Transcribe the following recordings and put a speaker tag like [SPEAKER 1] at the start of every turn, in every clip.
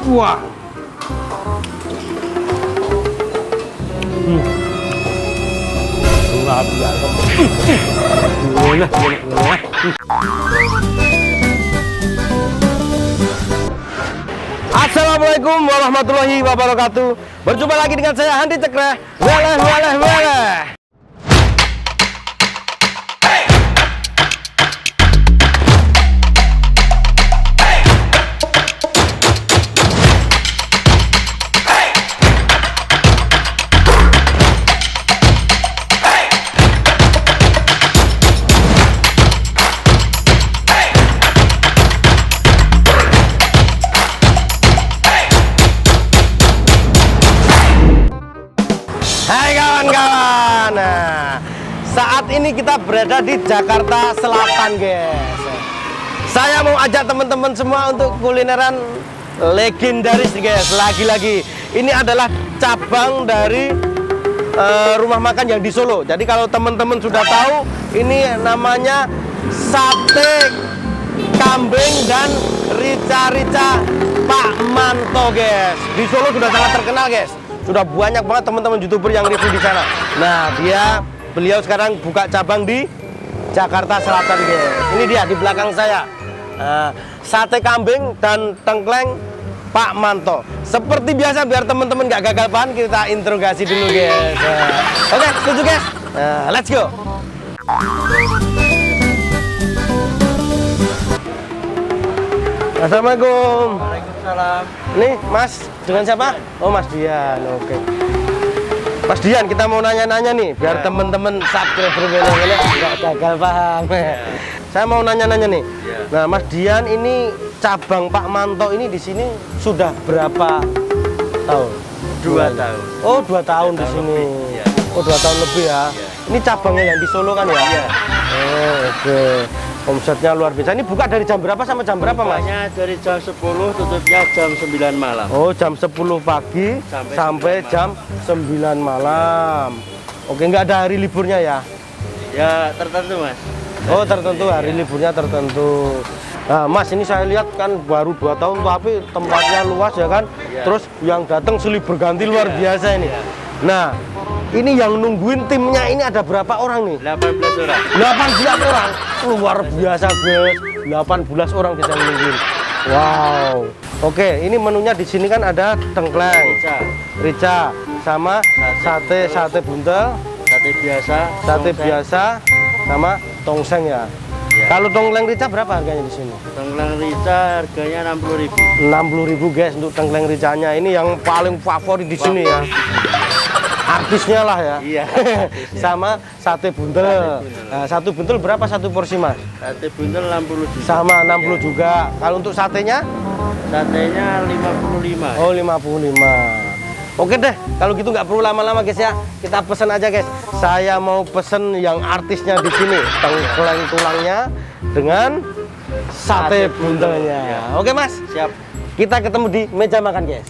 [SPEAKER 1] Wah. Luar biasa. Assalamualaikum warahmatullahi wabarakatuh. Berjumpa lagi dengan saya Handi Cekre. Weleh. Hai kawan-kawan. Nah, saat ini kita berada di Jakarta Selatan, guys. Saya mau ajak teman-teman semua untuk kulineran legendaris, guys. Lagi-lagi ini adalah cabang dari rumah makan yang di Solo. Jadi kalau teman-teman sudah tahu, ini namanya sate kambing dan rica-rica Pak Manto, guys. Di Solo sudah sangat terkenal, guys. Sudah banyak banget teman-teman YouTuber yang review di sana. Nah, beliau sekarang buka cabang di Jakarta Selatan, guys. Ini dia di belakang saya. Sate kambing dan tengkleng Pak Manto. Seperti biasa, biar teman-teman nggak gagal paham, kita interogasi dulu, guys. Oke, setuju, guys? Let's go. Assalamualaikum.
[SPEAKER 2] Waalaikumsalam.
[SPEAKER 1] Nih, Mas, dengan siapa? Oh, Mas Dian. Oke. Mas Dian, kita mau nanya-nanya nih, biar teman-teman subscriber nggak gagal paham. Saya mau nanya-nanya nih. Nah, Mas Dian, ini cabang Pak Manto ini di sini sudah berapa tahun?
[SPEAKER 2] 2 tahun.
[SPEAKER 1] Oh, 2 tahun di sini.
[SPEAKER 2] Ya.
[SPEAKER 1] Oh, 2 tahun lebih ya. Ini cabangnya yang di Solo kan ya?
[SPEAKER 2] Iya.
[SPEAKER 1] Oh, oke. Omsetnya luar biasa. Ini buka dari jam berapa sampai jam berapa, Mas?
[SPEAKER 2] Bukanya dari jam 10, tutupnya jam 9 malam.
[SPEAKER 1] Oh, jam 10 pagi sampai jam 9 malam. Oke, nggak ada hari liburnya ya?
[SPEAKER 2] Ya, tertentu, Mas.
[SPEAKER 1] Oh, tertentu, hari liburnya tertentu. Nah, Mas, ini saya lihat kan baru 2 tahun, tapi tempatnya luas ya kan?
[SPEAKER 2] Ya.
[SPEAKER 1] Terus yang datang silih berganti luar biasa ini. Nah, ini yang nungguin timnya ini ada berapa orang nih?
[SPEAKER 2] 18 orang.
[SPEAKER 1] 18 orang. Luar biasa, guys. 18 orang bisa nungguin. Wow. Oke, ini menunya di sini kan ada tengkleng, rica, sama sate buntel, sate biasa, sama tongseng ya. Kalau tengkleng rica berapa harganya di sini?
[SPEAKER 2] Tengkleng rica harganya 60.000.
[SPEAKER 1] 60.000, guys, untuk tengkleng ricanya. Ini yang paling favorit di sini ya. Artisnya lah ya.
[SPEAKER 2] Iya.
[SPEAKER 1] Sama sate buntel. Nah, satu buntel berapa satu porsi, Mas?
[SPEAKER 2] Sate buntel 60 juga.
[SPEAKER 1] Sama 60 juga. Kalau untuk satenya?
[SPEAKER 2] Satenya 55.
[SPEAKER 1] Oh, 55. Oke deh, kalau gitu nggak perlu lama-lama, guys ya. Kita pesen aja, guys. Saya mau pesen yang artisnya di sini, tengkleng tulangnya dengan sate buntelnya. Oke, Mas.
[SPEAKER 2] Siap.
[SPEAKER 1] Kita ketemu di meja makan, guys.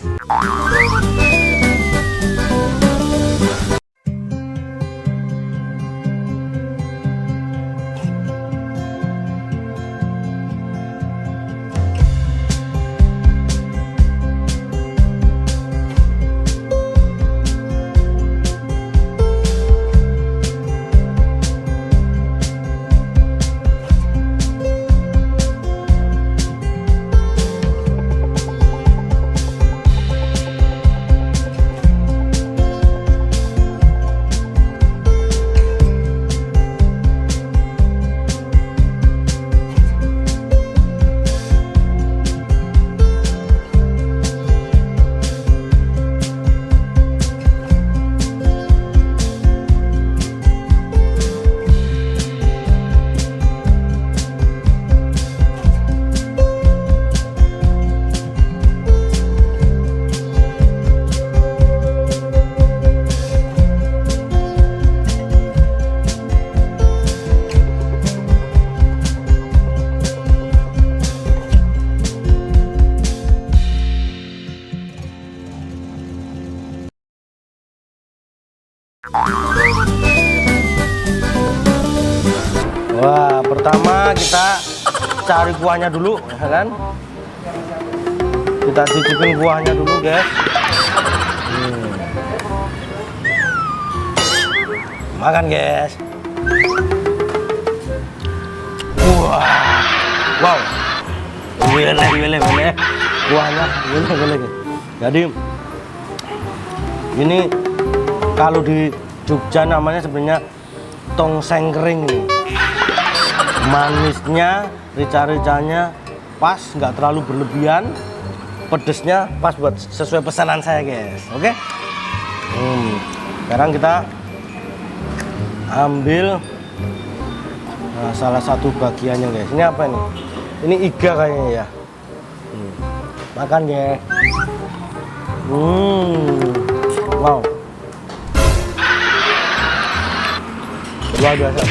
[SPEAKER 1] Wah, pertama kita cari kuahnya dulu, ya kan? Kita cicipin kuahnya dulu guys. Makan guys. Wah, wow, wele. Kuahnya wele. Jadi ini kalau di Jogja namanya sebenarnya tongseng kering nih. Manisnya, rica-ricanya pas, nggak terlalu berlebihan. Pedesnya pas buat sesuai pesanan saya guys. Oke. Sekarang kita ambil salah satu bagiannya guys. Ini apa nih? Ini iga kayaknya ya. Makan guys. Wow, luar biasa.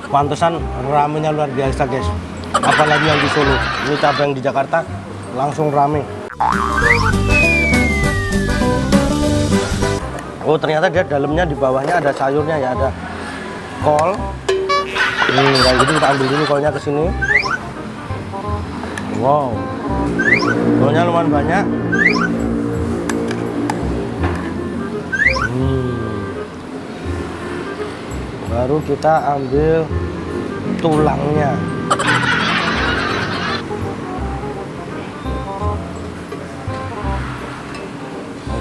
[SPEAKER 1] Pantesan ramenya luar biasa guys. Apalagi yang di Solo. Ini cabang di Jakarta langsung rame. Oh ternyata dia dalamnya di bawahnya ada sayurnya ya, ada kol. Kayak gitu kita ambil dulu kolnya ke sini. Wow, kolnya lumayan banyak. Baru kita ambil tulangnya.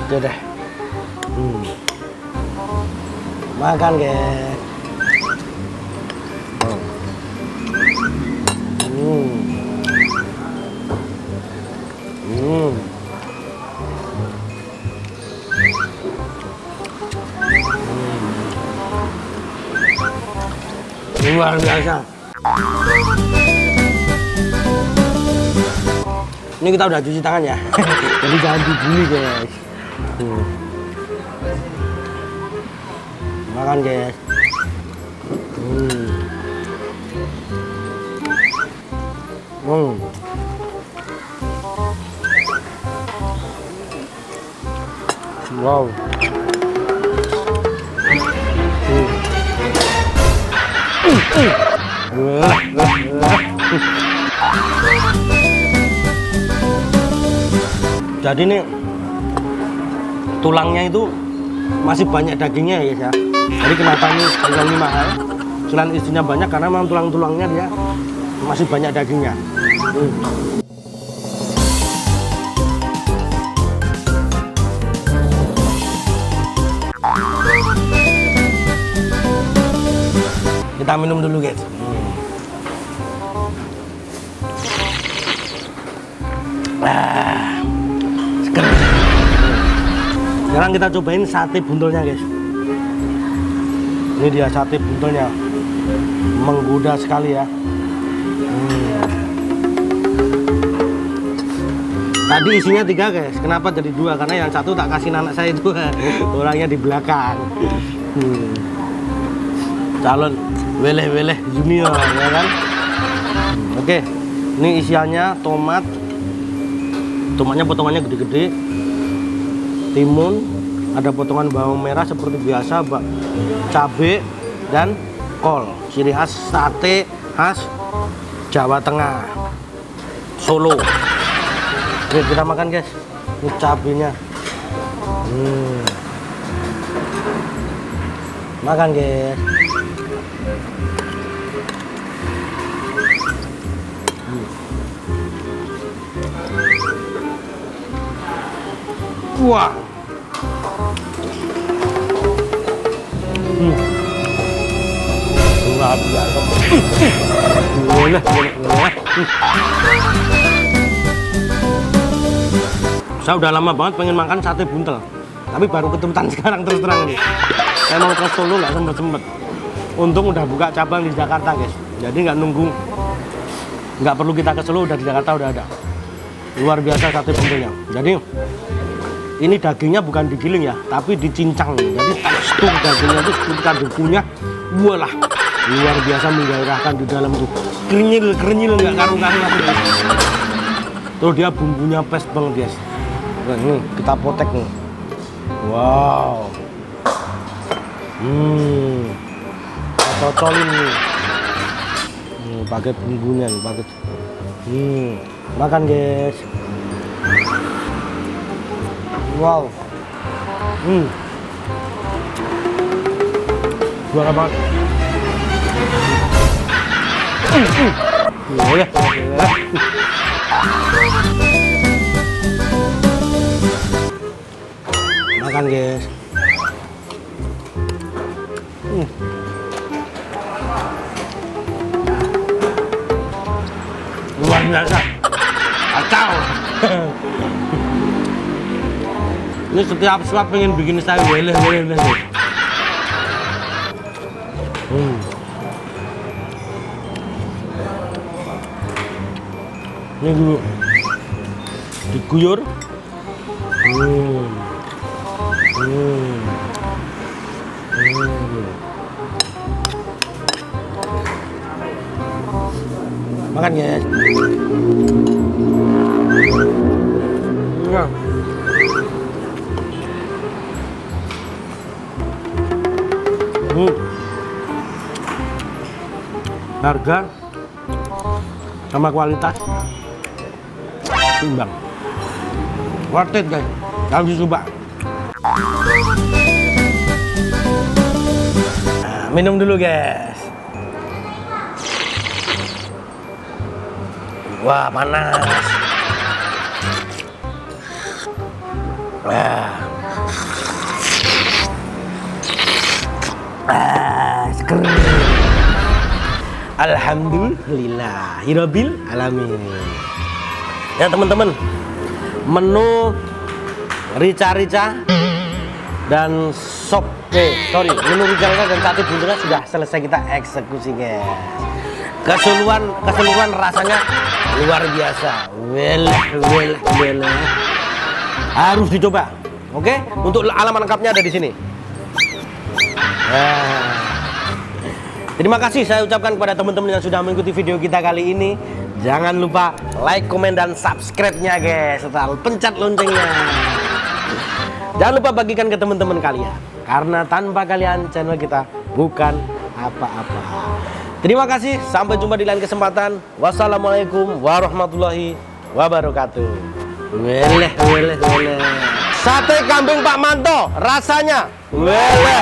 [SPEAKER 1] Oke deh. Makan guys. Luar biasa. Ini kita udah cuci tangan ya. Jadi jangan dibully guys. Makan guys. Wow. Jadi nih tulangnya itu masih banyak dagingnya ya guys ya. Jadi kenapa ini mahal? Selain isinya banyak karena memang tulang-tulangnya dia masih banyak dagingnya. Kita minum dulu guys. Sekarang kita cobain sate buntelnya guys. Ini dia sate buntelnya, menggoda sekali ya. Tadi isinya 3 guys, kenapa jadi 2? Karena yang satu tak kasih anak saya itu orangnya di belakang. Calon weleh junior ya kan. Oke, ini isiannya tomatnya potongannya gede-gede, timun, ada potongan bawang merah seperti biasa, cabai dan kol. Ciri khas sate khas Jawa Tengah, Solo. Oke, kita makan guys. Ini cabenya. Makan guys. Wah. Luar biasa. Boleh. Saya udah lama banget pengen makan sate buntel, tapi baru ketemuan sekarang terus terang ini. Saya mau ke Solo nggak sempet. Untung udah buka cabang di Jakarta guys, jadi nggak nunggu, nggak perlu kita ke Solo, udah di Jakarta udah ada. Luar biasa sate buntelnya. Jadi ini dagingnya bukan digiling ya, tapi dicincang. Jadi tekstur dagingnya itu ketika dikunyah, walah, luar biasa menggairahkan di dalam tuh. Krenyil nggak karu-karuan. Terus dia bumbunya pas banget guys. Nah, nih kita potek nih. Wow. Kita cocolin nih. Pakai bumbunya nih, pakai. Makan guys. Wow. Juara banget. Ya. Makan guys. Luar biasa. Kacau. Ini setiap suap pengen bikin saya weleh. Ini dulu diguyur. Makan guys. Harga sama kualitas seimbang. Worth it guys, harus dicoba. Nah, minum dulu guys. Wah, panas. Seger. Alhamdulillahirabbil alamin. Ya teman-teman, menu rica-rica dan sop. Menu rica-rica dan sate buntelnya sudah selesai kita eksekusi guys. Keseluruhan rasanya luar biasa. Weleh. Harus dicoba. Oke? Untuk alamat lengkapnya ada di sini. Terima kasih saya ucapkan kepada teman-teman yang sudah mengikuti video kita kali ini. Jangan lupa like, komen, dan subscribe-nya guys, serta pencet loncengnya. Jangan lupa bagikan ke teman-teman kalian, karena tanpa kalian channel kita bukan apa-apa. Terima kasih, sampai jumpa di lain kesempatan. Wassalamualaikum warahmatullahi wabarakatuh. Weleh. Sate kambing Pak Manto, rasanya weleh.